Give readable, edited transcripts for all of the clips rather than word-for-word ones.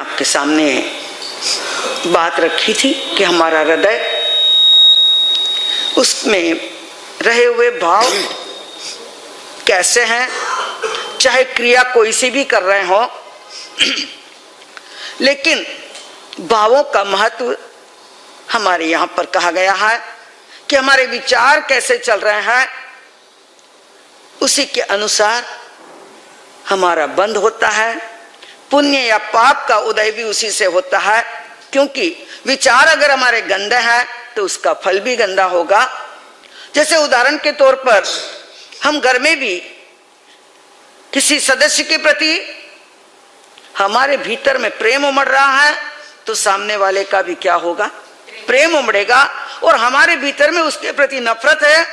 आपके सामने बात रखी थी कि हमारा हृदय, उसमें रहे हुए भाव कैसे हैं, चाहे क्रिया कोई सी भी कर रहे हो, लेकिन भावों का महत्व हमारे यहाँ पर कहा गया है कि हमारे विचार कैसे चल रहे हैं, उसी के अनुसार हमारा बंध होता है। पुण्य या पाप का उदय भी उसी से होता है, क्योंकि विचार अगर हमारे गंदे हैं तो उसका फल भी गंदा होगा। जैसे उदाहरण के तौर पर हम घर में भी किसी सदस्य के प्रति हमारे भीतर में प्रेम उमड़ रहा है तो सामने वाले का भी क्या होगा, प्रेम उमड़ेगा। और हमारे भीतर में उसके प्रति नफरत है,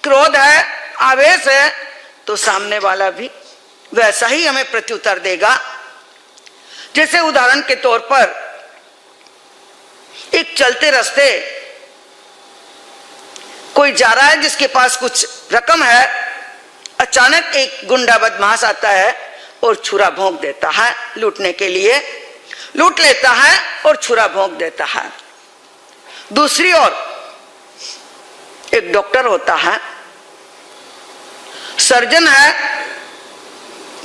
क्रोध है, आवेश है, तो सामने वाला भी वैसा ही हमें प्रत्युत्तर देगा। जैसे उदाहरण के तौर पर एक चलते रास्ते कोई जा रहा है जिसके पास कुछ रकम है, अचानक एक गुंडा बदमाश आता है और छुरा भोंक देता है, लूटने के लिए लूट लेता है और छुरा भोंक देता है। दूसरी ओर एक डॉक्टर होता है, सर्जन है,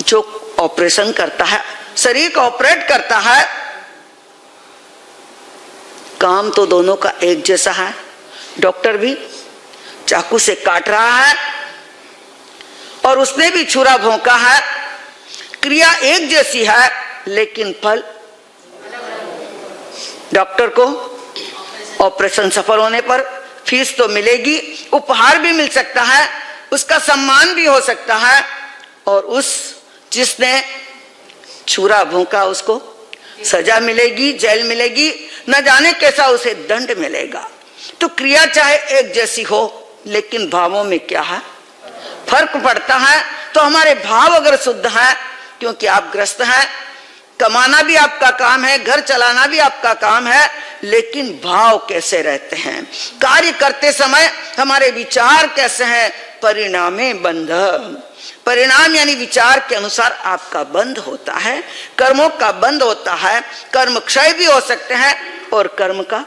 जो ऑपरेशन करता है, शरीर का ऑपरेट करता है। काम तो दोनों का एक जैसा है, डॉक्टर भी चाकू से काट रहा है और उसने भी छुरा भोंका है, क्रिया एक जैसी है लेकिन फल, डॉक्टर को ऑपरेशन सफल होने पर फीस तो मिलेगी, उपहार भी मिल सकता है, उसका सम्मान भी हो सकता है, और उस जिसने छुरा भोंका उसको सजा मिलेगी, जेल मिलेगी, न जाने कैसा उसे दंड मिलेगा। तो क्रिया चाहे एक जैसी हो लेकिन भावों में क्या है, फर्क पड़ता है। तो हमारे भाव अगर शुद्ध है, क्योंकि आप ग्रस्त हैं, कमाना भी आपका काम है, घर चलाना भी आपका काम है, लेकिन भाव कैसे रहते हैं, कार्य करते समय हमारे विचार कैसे हैं, परिणामे बंध, परिणाम यानी विचार के अनुसार आपका बंध होता है, कर्मों का बंध होता है। कर्म क्षय भी हो सकते हैं और कर्म का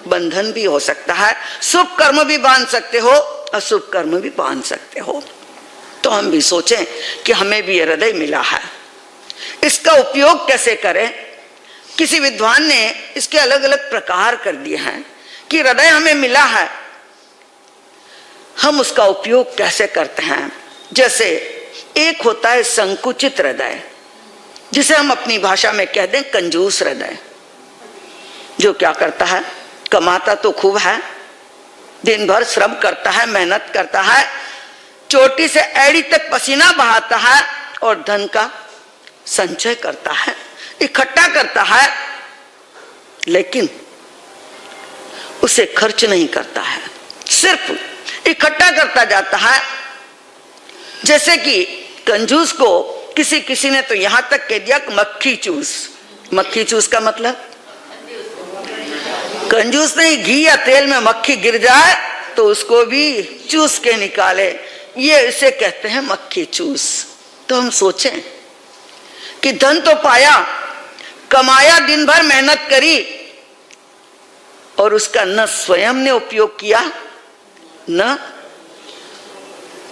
बंधन भी हो सकता है। शुभ कर्म भी बांध सकते हो, अशुभ कर्म भी बांध सकते हो। तो हम भी सोचें कि हमें भी हृदय मिला है, इसका उपयोग कैसे करें। किसी विद्वान ने इसके अलग अलग प्रकार कर दिए हैं कि हृदय हमें मिला है, हम उसका उपयोग कैसे करते हैं। जैसे एक होता है संकुचित हृदय, जिसे हम अपनी भाषा में कह दें कंजूस हृदय, जो क्या करता है, कमाता तो खूब है, दिन भर श्रम करता है, मेहनत करता है, चोटी से एड़ी तक पसीना बहाता है और धन का संचय करता है, इकट्ठा करता है, लेकिन उसे खर्च नहीं करता है, सिर्फ इकट्ठा करता जाता है। जैसे कि कंजूस को किसी ने तो यहां तक कह दिया मक्खी चूस। मक्खी चूस का मतलब, कंजूस नहीं, घी या तेल में मक्खी गिर जाए तो उसको भी चूस के निकाले, ये इसे कहते हैं मक्खी चूस। तो हम सोचें कि धन तो पाया, कमाया, दिन भर मेहनत करी, और उसका न स्वयं ने उपयोग किया, न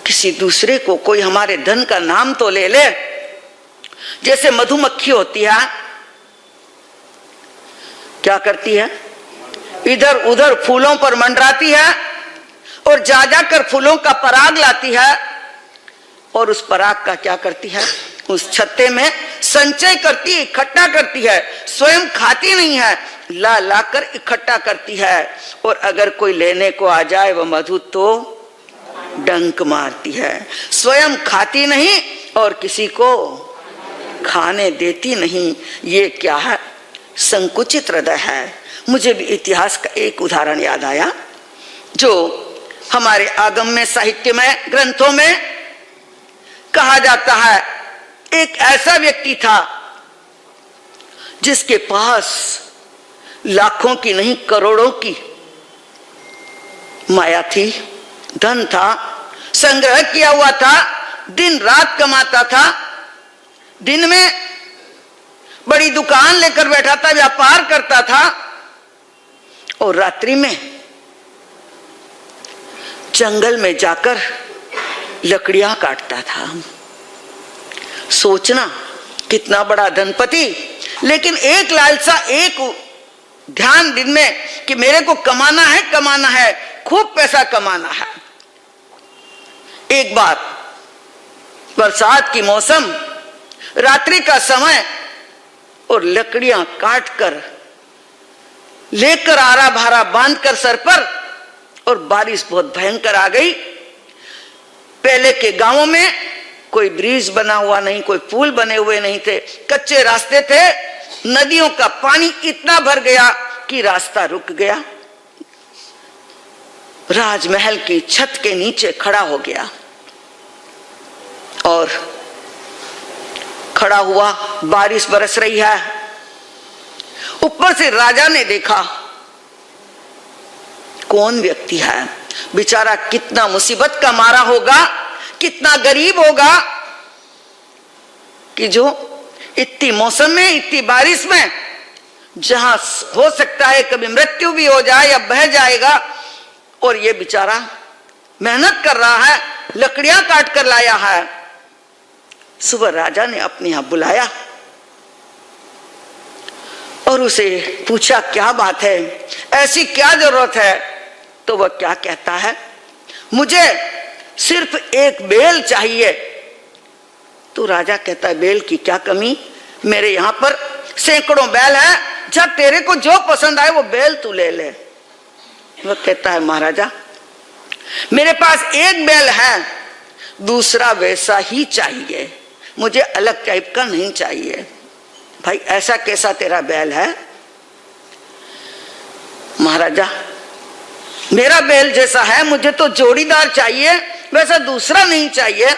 किसी दूसरे को। कोई हमारे धन का नाम तो ले ले। जैसे मधुमक्खी होती है, क्या करती है, इधर उधर फूलों पर मंडराती है और जा जाकर फूलों का पराग लाती है, और उस पराग का क्या करती है, उस छत्ते में संचय करती है, इकट्ठा करती है, स्वयं खाती नहीं है, ला ला कर इकट्ठा करती है। और अगर कोई लेने को आ जाए वह मधु तो डंक मारती है, स्वयं खाती नहीं और किसी को खाने देती नहीं। ये क्या है, संकुचित हृदय है। मुझे भी इतिहास का एक उदाहरण याद आया, जो हमारे आगम में, साहित्य में, ग्रंथों में कहा जाता है। एक ऐसा व्यक्ति था जिसके पास लाखों की नहीं करोड़ों की माया थी, धन था, संग्रह किया हुआ था, दिन रात कमाता था, दिन में बड़ी दुकान लेकर बैठा था, व्यापार करता था और रात्रि में जंगल में जाकर लकड़ियां काटता था। सोचना कितना बड़ा धनपति, लेकिन एक लालसा, एक ध्यान दिन में कि मेरे को कमाना है, खूब पैसा कमाना है। एक बार बरसात की मौसम, रात्रि का समय और लकड़ियां काटकर लेकर आरा भारा बांधकर सर पर, और बारिश बहुत भयंकर आ गई। पहले के गांवों में कोई ब्रिज बना हुआ नहीं, कोई पुल बने हुए नहीं थे, कच्चे रास्ते थे। नदियों का पानी इतना भर गया कि रास्ता रुक गया। राजमहल की छत के नीचे खड़ा हो गया और खड़ा हुआ, बारिश बरस रही है। ऊपर से राजा ने देखा कौन व्यक्ति है, बेचारा कितना मुसीबत का मारा होगा, कितना गरीब होगा कि जो इतनी मौसम में, इतनी बारिश में, जहां हो सकता है कभी मृत्यु भी हो जाए या बह जाएगा, और ये बेचारा मेहनत कर रहा है, लकड़ियां काट कर लाया है। सुबह राजा ने अपने यहां बुलाया और उसे पूछा क्या बात है, ऐसी क्या जरूरत है? तो वह क्या कहता है, मुझे सिर्फ एक बेल चाहिए। तो राजा कहता है बेल की क्या कमी, मेरे यहां पर सैकड़ों बैल है, जा तेरे को जो पसंद आए वो बैल तू ले ले। वह कहता है महाराजा मेरे पास एक बैल है, दूसरा वैसा ही चाहिए, मुझे अलग टाइप का नहीं चाहिए। भाई ऐसा कैसा तेरा बैल है? महाराजा मेरा बैल जैसा है, मुझे तो जोड़ीदार चाहिए, वैसा दूसरा नहीं चाहिए।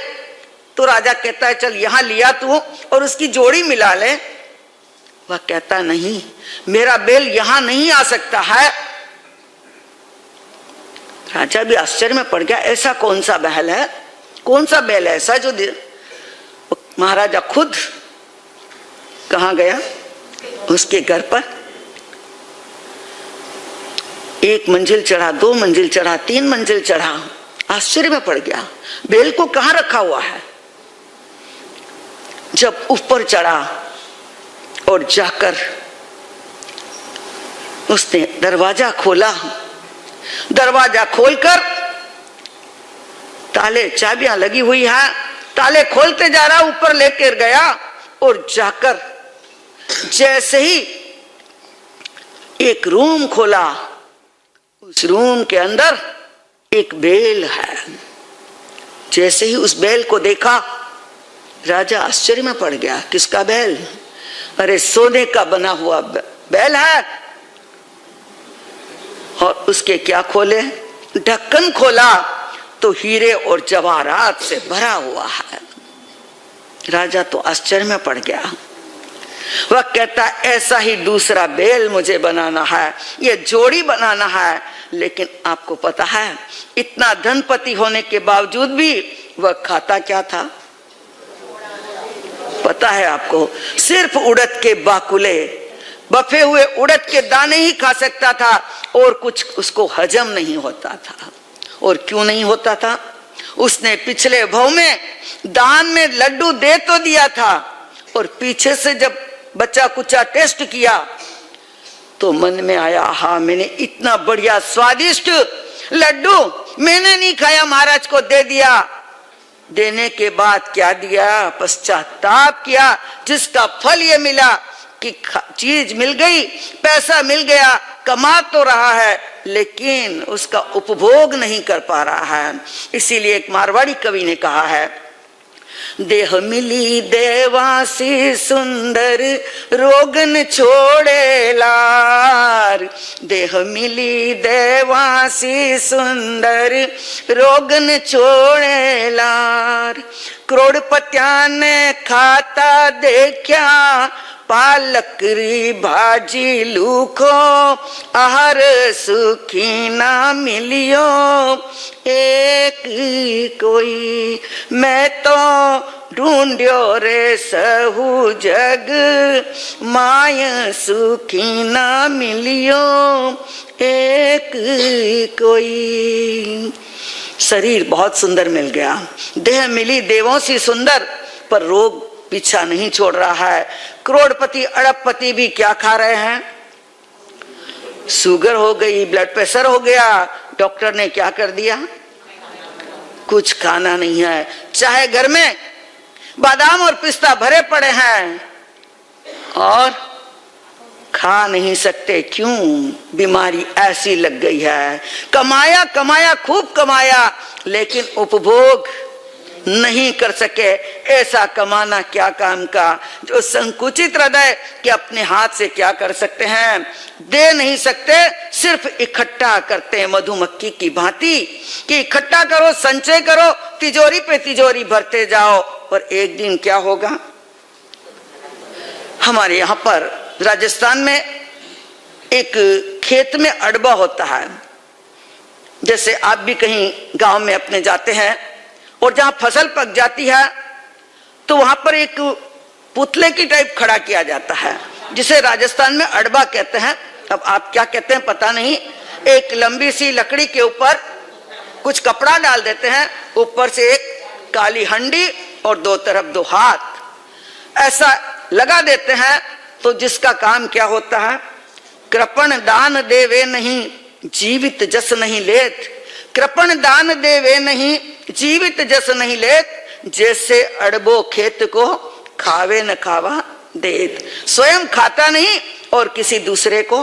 तो राजा कहता है चल यहां लिया तू और उसकी जोड़ी मिला ले। वह कहता नहीं मेरा बैल यहां नहीं आ सकता है। राजा भी आश्चर्य में पड़ गया, ऐसा कौन सा बैल है, कौन सा बैल है ऐसा जो महाराजा खुद कहां गया, उसके घर पर। एक मंजिल चढ़ा, 2 मंजिल चढ़ा, 3 मंजिल चढ़ा, आश्चर्य में पड़ गया बैल को कहां रखा हुआ है। जब ऊपर चढ़ा और जाकर उसने दरवाजा खोला, दरवाजा खोलकर ताले चाबियां लगी हुई है, ताले खोलते जा रहा, ऊपर लेकर गया और जाकर जैसे ही एक रूम खोला, उस रूम के अंदर एक बैल है। जैसे ही उस बैल को देखा राजा आश्चर्य में पड़ गया, किसका बैल? अरे सोने का बना हुआ बैल है। और उसके क्या खोले, ढक्कन खोला तो हीरे और जवाहरात से भरा हुआ है। राजा तो आश्चर्य में पड़ गया। वह कहता ऐसा ही दूसरा बैल मुझे बनाना है, ये जोड़ी बनाना है। लेकिन आपको पता है इतना धनपति होने के बावजूद भी वह खाता क्या था? पता है आपको? सिर्फ उड़द के बाकुले, बफे हुए उड़द के दाने ही खा सकता था और कुछ उसको हजम नहीं होता था। और क्यों नहीं होता था? उसने पिछले भव में दान में लड्डू दे तो दिया था, और पीछे से जब बच्चा कुचा टेस्ट किया तो मन में आया हाँ मैंने इतना बढ़िया स्वादिष्ट लड्डू मैंने नहीं खाया, महाराज को दे दिया। देने के बाद क्या दिया? पश्चाताप किया, जिसका फल ये मिला कि चीज मिल गई, पैसा मिल गया, कमा तो रहा है लेकिन उसका उपभोग नहीं कर पा रहा है। इसीलिए एक मारवाड़ी कवि ने कहा है, देह मिली देवासी सुंदर रोगन छोड़े लार। देह मिली देवासी सुंदर रोगन छोड़े लार। करोड़पतिया ने खाता देखा पालक री भाजी लूखो आहार सुखी ना मिलियो एक कोई। मैं तो ढूंढ्यो रे सहु जग माय सुखी ना मिलियो एक कोई। शरीर बहुत सुंदर मिल गया, देह मिली देवों सी सुंदर, पर रोग पीछा नहीं छोड़ रहा है। करोड़पति अरबपति भी क्या खा रहे हैं? शुगर हो गई, ब्लड प्रेशर हो गया, डॉक्टर ने क्या कर दिया? कुछ खाना नहीं है। चाहे घर में बादाम और पिस्ता भरे पड़े हैं और खा नहीं सकते। क्यों? बीमारी ऐसी लग गई है। कमाया कमाया खूब कमाया, लेकिन उपभोग नहीं कर सके। ऐसा कमाना क्या काम का जो संकुचित हृदय के अपने हाथ से क्या कर सकते हैं? दे नहीं सकते, सिर्फ इकट्ठा करते हैं मधुमक्खी की भांति कि इकट्ठा करो, संचय करो, तिजोरी पे तिजोरी भरते जाओ। और एक दिन क्या होगा? हमारे यहाँ पर राजस्थान में एक खेत में अडबा होता है। जैसे आप भी कहीं गांव में अपने जाते हैं और जहां फसल पक जाती है तो वहां पर एक पुतले की टाइप खड़ा किया जाता है, जिसे राजस्थान में अडबा कहते हैं। अब आप क्या कहते हैं पता नहीं। एक लंबी सी लकड़ी के ऊपर कुछ कपड़ा डाल देते हैं, ऊपर से एक काली हंडी और दो तरफ दो हाथ ऐसा लगा देते हैं। तो जिसका काम क्या होता है? कृपण दान देवे नहीं जीवित जस नहीं लेत। कृपण दान देवे नहीं जीवित जस नहीं लेत। जैसे अडबो खेत को खावे न खावा देत। स्वयं खाता नहीं और किसी दूसरे को,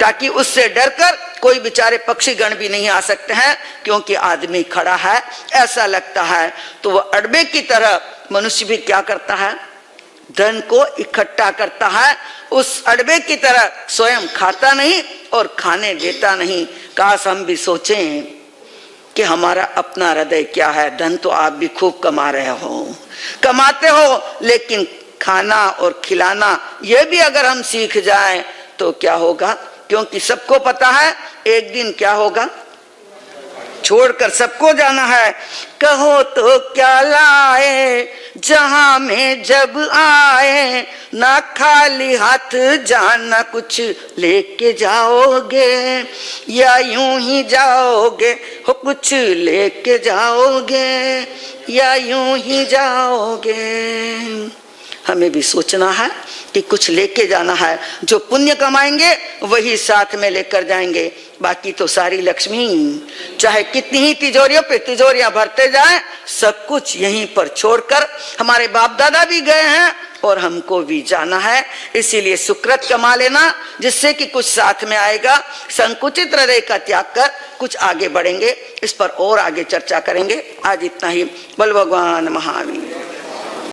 ताकि उससे डरकर कोई बेचारे पक्षी गण भी नहीं आ सकते हैं, क्योंकि आदमी खड़ा है ऐसा लगता है। तो वह अडबे की तरह मनुष्य भी क्या करता है? धन को इकट्ठा करता है। उस अडबे की तरह स्वयं खाता नहीं और खाने देता नहीं। काश हम भी सोचें कि हमारा अपना हृदय क्या है। धन तो आप भी खूब कमा रहे हो, कमाते हो, लेकिन खाना और खिलाना यह भी अगर हम सीख जाएं तो क्या होगा? क्योंकि सबको पता है एक दिन क्या होगा, छोड़कर सबको जाना है। कहो तो क्या लाए जहां में जब आए, ना खाली हाथ जाना कुछ लेके जाओगे, या यूं ही जाओगे हो कुछ लेके जाओगे, या यूं ही जाओगे। हमें भी सोचना है कि कुछ लेके जाना है। जो पुण्य कमाएंगे वही साथ में लेकर जाएंगे। बाकी तो सारी लक्ष्मी चाहे कितनी ही तिजोरियों पे तिजोरियां भरते जाएं, सब कुछ यहीं पर छोड़कर हमारे बाप दादा भी गए हैं और हमको भी जाना है। इसीलिए सुकृत कमा लेना, जिससे कि कुछ साथ में आएगा। संकुचित हृदय का त्याग कर कुछ आगे बढ़ेंगे। इस पर और आगे चर्चा करेंगे। आज इतना ही। बोल भगवान महावीर।